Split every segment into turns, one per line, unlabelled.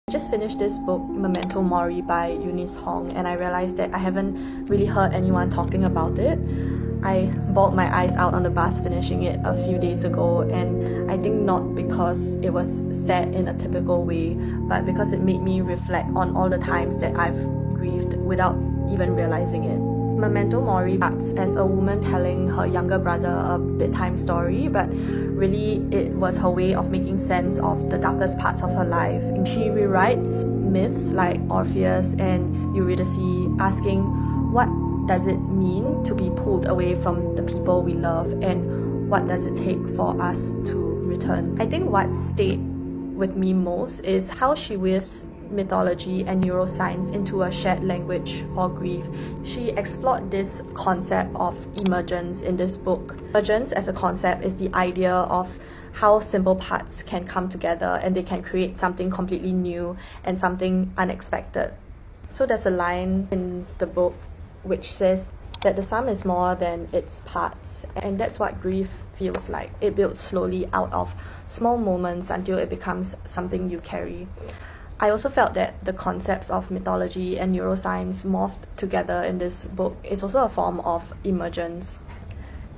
I just finished this book, Memento Mori by Eunice Hong, and I realized that I haven't really heard anyone talking about it. I bawled my eyes out on the bus finishing it a few days ago, and I think not because it was sad in a typical way, but because it made me reflect on all the times that I've grieved without even realizing it. Memento Mori starts as a woman telling her younger brother a bedtime story, but really it was her way of making sense of the darkest parts of her life. And she rewrites myths like Orpheus and Eurydice, asking what does it mean to be pulled away from the people we love, and what does it take for us to return. I think what stayed with me most is how she weaves mythology and neuroscience into a shared language for grief. She explored this concept of emergence in this book. Emergence as a concept is the idea of how simple parts can come together and they can create something completely new and something unexpected. So there's a line in the book which says that the sum is more than its parts, and that's what grief feels like. It builds slowly out of small moments until it becomes something you carry. I also felt that the concepts of mythology and neuroscience morphed together in this book. It's also a form of emergence.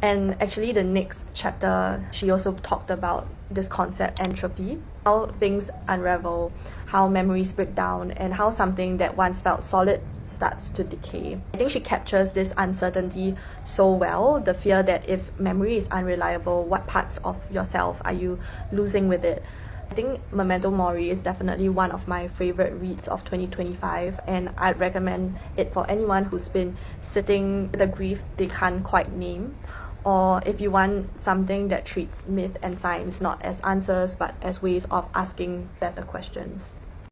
And actually the next chapter, she also talked about this concept, entropy, how things unravel, how memories break down, and how something that once felt solid starts to decay. I think she captures this uncertainty so well, the fear that if memory is unreliable, what parts of yourself are you losing with it? I think Memento Mori is definitely one of my favorite reads of 2025, and I'd recommend it for anyone who's been sitting with a grief they can't quite name, or if you want something that treats myth and science not as answers but as ways of asking better questions.